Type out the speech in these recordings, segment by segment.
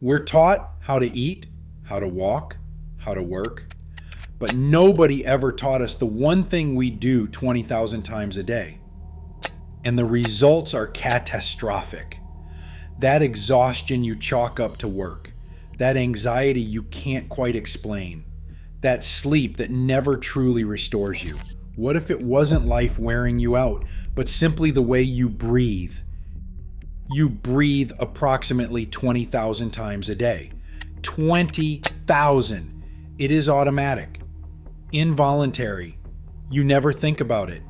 We're taught how to eat, how to walk, how to work, but nobody ever taught us the one thing we do 20,000 times a day. And the results are catastrophic. That exhaustion you chalk up to work, that anxiety you can't quite explain, that sleep that never truly restores you. What if it wasn't life wearing you out, but simply the way you breathe? You breathe approximately 20,000 times a day. 20,000. It is automatic, involuntary. You never think about it.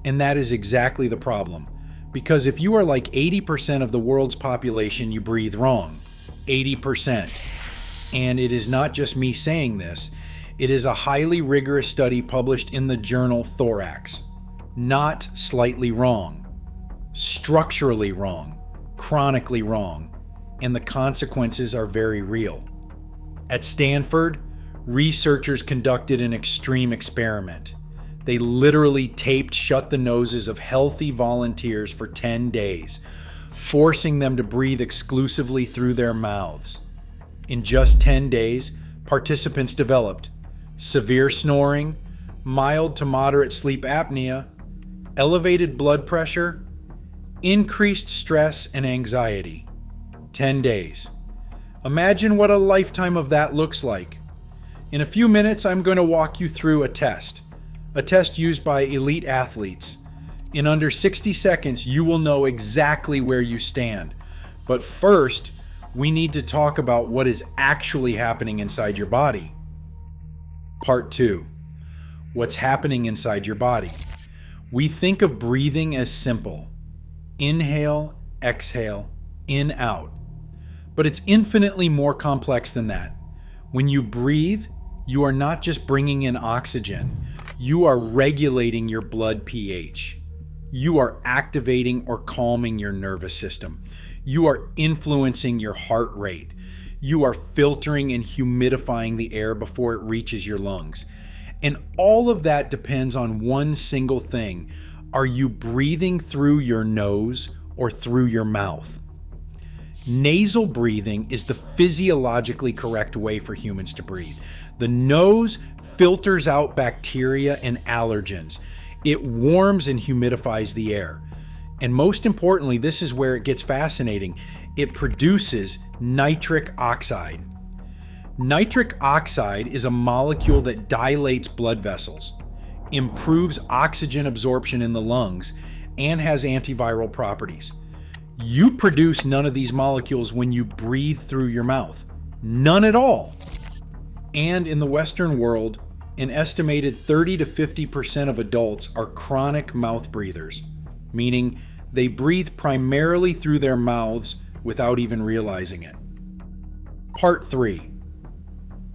And that is exactly the problem. Because if you are like 80% of the world's population, you breathe wrong. 80%. And it is not just me saying this. It is a highly rigorous study published in the journal Thorax. Not slightly wrong. Structurally wrong. Chronically wrong. And the consequences are very real. At Stanford, researchers conducted an extreme experiment. They literally taped shut the noses of healthy volunteers for 10 days, forcing them to breathe exclusively through their mouths. In just 10 days, participants developed severe snoring, mild to moderate sleep apnea, elevated blood pressure, increased stress and anxiety. 10 days. Imagine what a lifetime of that looks like. In a few minutes, I'm going to walk you through a test used by elite athletes. In under 60 seconds, you will know exactly where you stand. But first, we need to talk about what is actually happening inside your body. Part 2. What's happening inside your body? We think of breathing as simple. Inhale, exhale, in, out. But it's infinitely more complex than that. When you breathe, you are not just bringing in oxygen. You are regulating your blood pH. You are activating or calming your nervous system. You are influencing your heart rate. You are filtering and humidifying the air before it reaches your lungs. And all of that depends on one single thing. Are you breathing through your nose or through your mouth? Nasal breathing is the physiologically correct way for humans to breathe. The nose filters out bacteria and allergens. It warms and humidifies the air. And most importantly, this is where it gets fascinating. It produces nitric oxide. Nitric oxide is a molecule that dilates blood vessels, improves oxygen absorption in the lungs, and has antiviral properties. You produce none of these molecules when you breathe through your mouth. None at all. And in the Western world, an estimated 30 to 50% of adults are chronic mouth breathers, meaning they breathe primarily through their mouths without even realizing it. Part 3.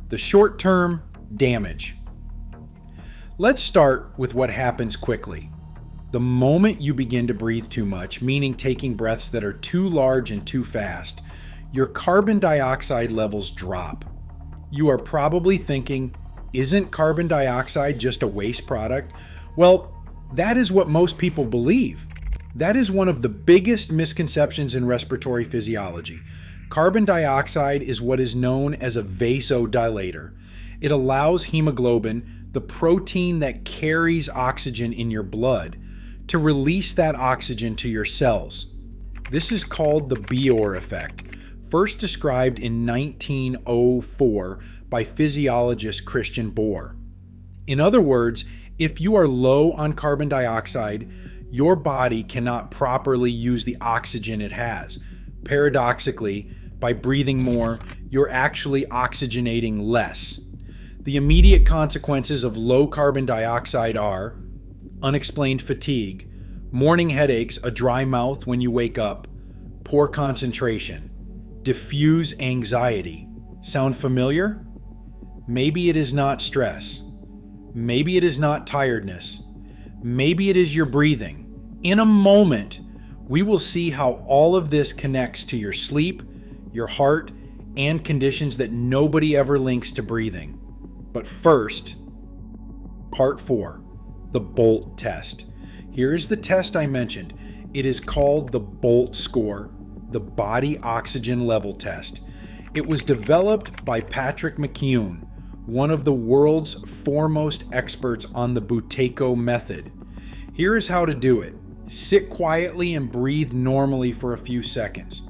The short-term damage. Let's start with what happens quickly. The moment you begin to breathe too much, meaning taking breaths that are too large and too fast, your carbon dioxide levels drop. You are probably thinking, isn't carbon dioxide just a waste product? Well, that is what most people believe. That is one of the biggest misconceptions in respiratory physiology. Carbon dioxide is what is known as a vasodilator. It allows hemoglobin, the protein that carries oxygen in your blood, to release that oxygen to your cells. This is called the Bohr effect, first described in 1904 by physiologist Christian Bohr. In other words, if you are low on carbon dioxide, your body cannot properly use the oxygen it has. Paradoxically, by breathing more, you're actually oxygenating less. The immediate consequences of low carbon dioxide are unexplained fatigue, morning headaches, a dry mouth when you wake up, poor concentration, diffuse anxiety. Sound familiar? Maybe it is not stress. Maybe it is not tiredness. Maybe it is your breathing. In a moment, we will see how all of this connects to your sleep, your heart, and conditions that nobody ever links to breathing. But first, part 4, the BOLT test. Here is the test I mentioned. It is called the BOLT score, the body oxygen level test. It was developed by Patrick McKeown, one of the world's foremost experts on the Buteyko Method. Here is how to do it. Sit quietly and breathe normally for a few seconds.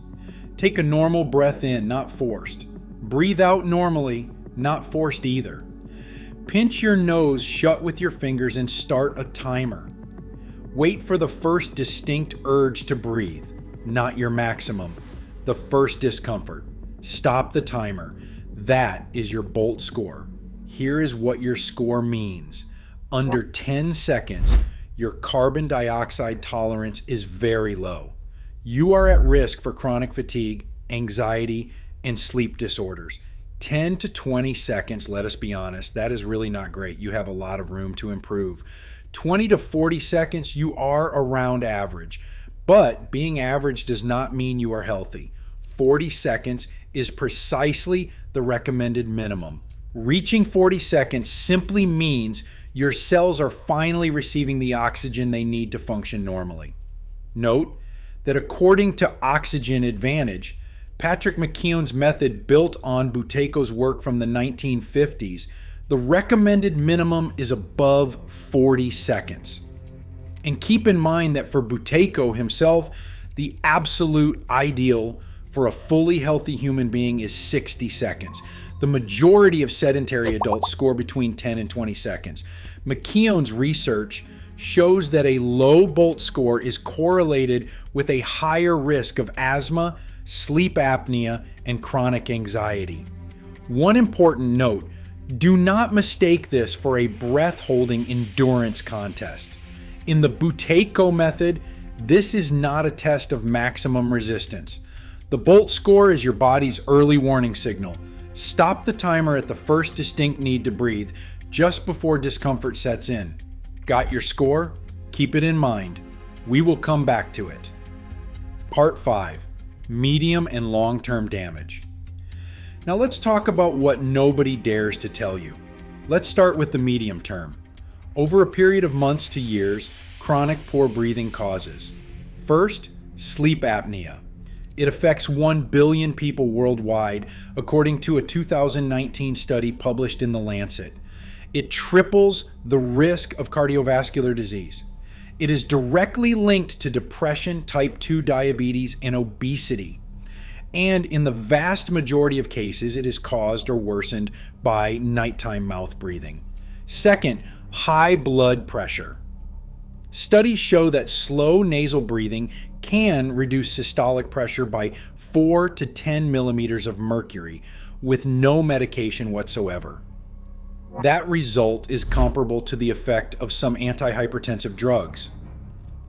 Take a normal breath in, not forced. Breathe out normally, not forced either. Pinch your nose shut with your fingers and start a timer. Wait for the first distinct urge to breathe, not your maximum, the first discomfort. Stop the timer. That is your Bolt score. Here is what your score means. Under 10 seconds, your carbon dioxide tolerance is very low. You are at risk for chronic fatigue, anxiety, and sleep disorders. 10 to 20 seconds, let us be honest, that is really not great. You have a lot of room to improve. 20 to 40 seconds, you are around average. But being average does not mean you are healthy. 40 seconds is precisely the recommended minimum. Reaching 40 seconds simply means your cells are finally receiving the oxygen they need to function normally. Note that according to Oxygen Advantage, Patrick McKeown's method built on Buteyko's work from the 1950s, the recommended minimum is above 40 seconds. And keep in mind that for Buteyko himself, the absolute ideal for a fully healthy human being is 60 seconds. The majority of sedentary adults score between 10 and 20 seconds. McKeown's research shows that a low Bolt score is correlated with a higher risk of asthma, sleep apnea, and chronic anxiety. One important note, do not mistake this for a breath-holding endurance contest. In the Buteyko method, this is not a test of maximum resistance. The Bolt score is your body's early warning signal. Stop the timer at the first distinct need to breathe, just before discomfort sets in. Got your score? Keep it in mind. We will come back to it. Part 5. Medium and long-term damage. Now let's talk about what nobody dares to tell you. Let's start with the medium term. Over a period of months to years, chronic poor breathing causes. First, sleep apnea. It affects 1 billion people worldwide, according to a 2019 study published in The Lancet. It triples the risk of cardiovascular disease. It is directly linked to depression, type 2 diabetes, and obesity. And in the vast majority of cases, it is caused or worsened by nighttime mouth breathing. Second, high blood pressure. Studies show that slow nasal breathing can reduce systolic pressure by 4 to 10 millimeters of mercury with no medication whatsoever. That result is comparable to the effect of some antihypertensive drugs.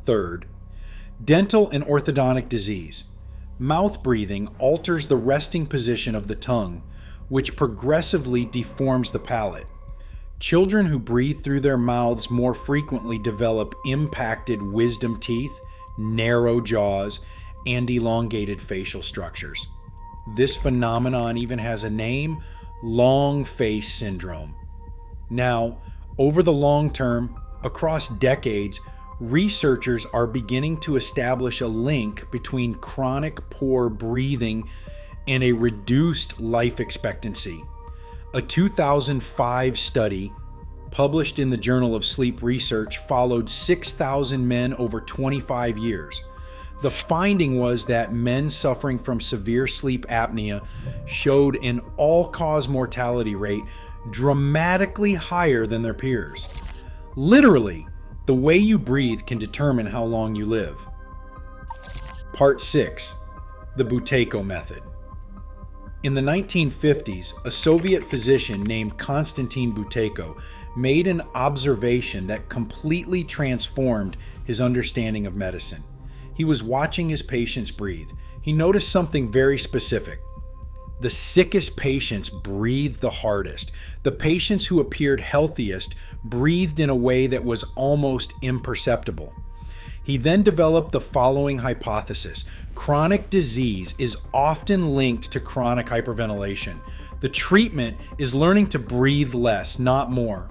Third, dental and orthodontic disease. Mouth breathing alters the resting position of the tongue, which progressively deforms the palate. Children who breathe through their mouths more frequently develop impacted wisdom teeth, narrow jaws, and elongated facial structures. This phenomenon even has a name, long face syndrome. Now, over the long term, across decades, researchers are beginning to establish a link between chronic poor breathing and a reduced life expectancy. A 2005 study published in the Journal of Sleep Research followed 6,000 men over 25 years. The finding was that men suffering from severe sleep apnea showed an all-cause mortality rate dramatically higher than their peers. Literally, the way you breathe can determine how long you live. Part 6. The Buteyko Method. In the 1950s, a Soviet physician named Konstantin Buteyko made an observation that completely transformed his understanding of medicine. He was watching his patients breathe. He noticed something very specific. The sickest patients breathed the hardest. The patients who appeared healthiest breathed in a way that was almost imperceptible. He then developed the following hypothesis. Chronic disease is often linked to chronic hyperventilation. The treatment is learning to breathe less, not more.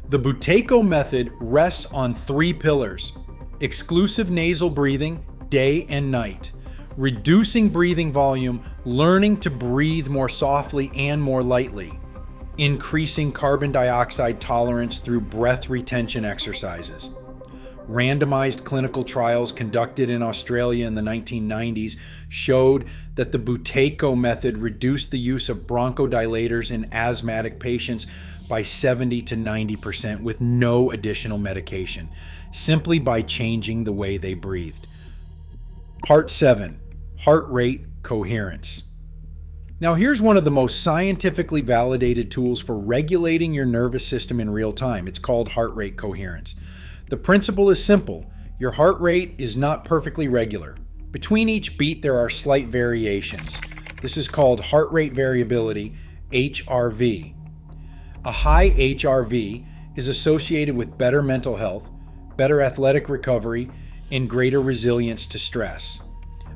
The Buteyko method rests on 3 pillars: exclusive nasal breathing, day and night, reducing breathing volume, learning to breathe more softly and more lightly, increasing carbon dioxide tolerance through breath retention exercises. Randomized clinical trials conducted in Australia in the 1990s showed that the Buteyko Method reduced the use of bronchodilators in asthmatic patients by 70 to 90% with no additional medication, simply by changing the way they breathed. Part 7. Heart rate coherence. Now here's one of the most scientifically validated tools for regulating your nervous system in real time. It's called heart rate coherence. The principle is simple. Your heart rate is not perfectly regular. Between each beat there are slight variations. This is called heart rate variability, HRV. A high HRV is associated with better mental health, better athletic recovery, and greater resilience to stress.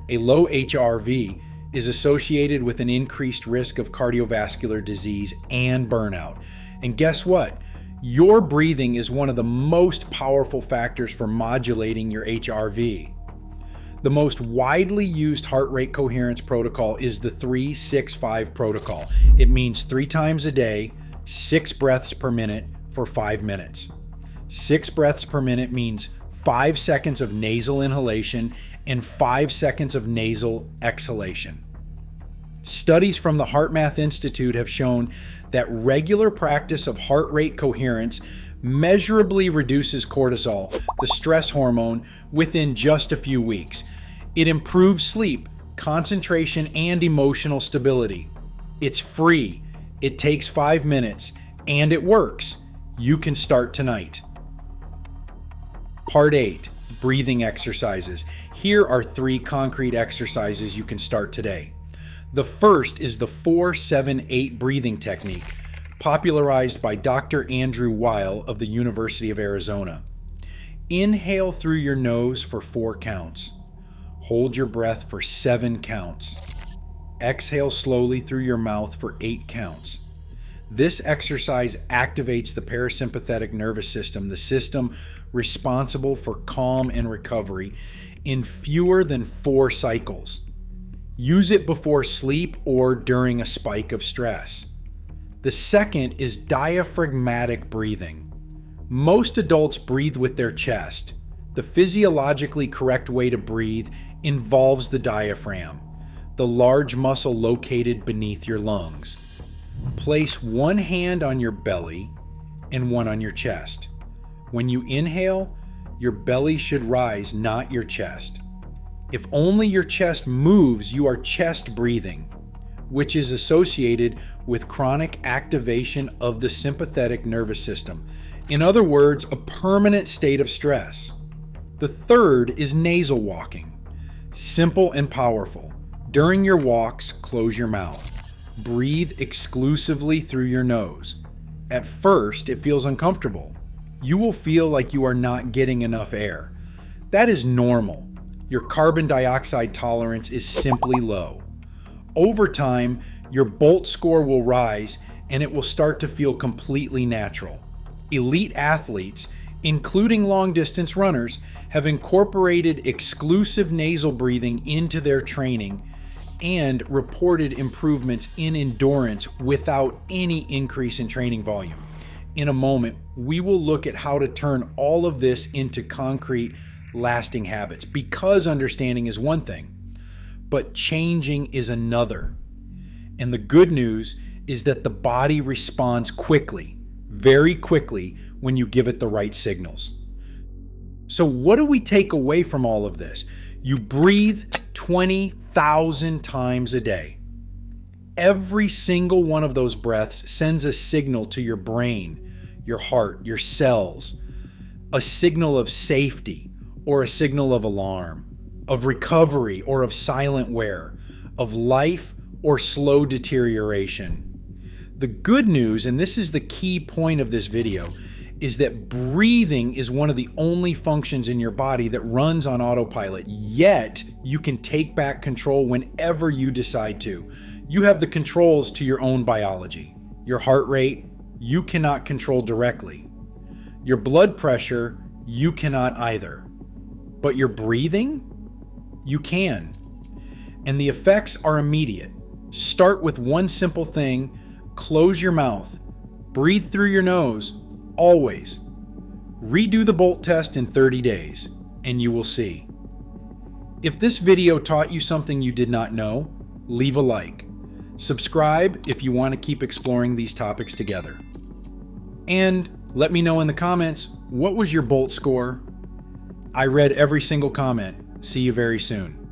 A low HRV is associated with an increased risk of cardiovascular disease and burnout. And guess what? Your breathing is one of the most powerful factors for modulating your HRV. The most widely used heart rate coherence protocol is the 3-6-5 protocol. It means 3 times a day, 6 breaths per minute for 5 minutes. 6 breaths per minute means 5 seconds of nasal inhalation and 5 seconds of nasal exhalation. Studies from the HeartMath Institute have shown that regular practice of heart rate coherence measurably reduces cortisol, the stress hormone, within just a few weeks. It improves sleep, concentration, and emotional stability. It's free, it takes 5 minutes, and it works. You can start tonight. Part 8. Breathing exercises. Here are 3 concrete exercises you can start today. The first is the 4-7-8 breathing technique, popularized by Dr. Andrew Weil of the University of Arizona. Inhale through your nose for 4 counts. Hold your breath for 7 counts. Exhale slowly through your mouth for 8 counts. This exercise activates the parasympathetic nervous system, the system responsible for calm and recovery, in fewer than 4 cycles. Use it before sleep or during a spike of stress. The second is diaphragmatic breathing. Most adults breathe with their chest. The physiologically correct way to breathe involves the diaphragm, the large muscle located beneath your lungs. Place one hand on your belly and one on your chest. When you inhale, your belly should rise, not your chest. If only your chest moves, you are chest breathing, which is associated with chronic activation of the sympathetic nervous system. In other words, a permanent state of stress. The third is nasal walking. Simple and powerful. During your walks, close your mouth. Breathe exclusively through your nose. At first, it feels uncomfortable. You will feel like you are not getting enough air. That is normal. Your carbon dioxide tolerance is simply low. Over time, your Bolt score will rise and it will start to feel completely natural. Elite athletes, including long-distance runners, have incorporated exclusive nasal breathing into their training and reported improvements in endurance without any increase in training volume. In a moment, we will look at how to turn all of this into concrete, lasting habits, because understanding is one thing, but changing is another. And the good news is that the body responds quickly, very quickly, when you give it the right signals. So what do we take away from all of this? You breathe 20,000 times a day. Every single one of those breaths sends a signal to your brain, your heart, your cells, a signal of safety, or a signal of alarm, of recovery or of silent wear, of life or slow deterioration. The good news, and this is the key point of this video, is that breathing is one of the only functions in your body that runs on autopilot, yet you can take back control whenever you decide to. You have the controls to your own biology. Your heart rate, you cannot control directly. Your blood pressure, you cannot either. But your breathing, you can. and the effects are immediate. Start with one simple thing: close your mouth, breathe through your nose, always. Redo the Bolt test in 30 days, and you will see. If this video taught you something you did not know, leave a like. Subscribe if you want to keep exploring these topics together. And let me know in the comments, what was your Bolt score? I read every single comment. See you very soon.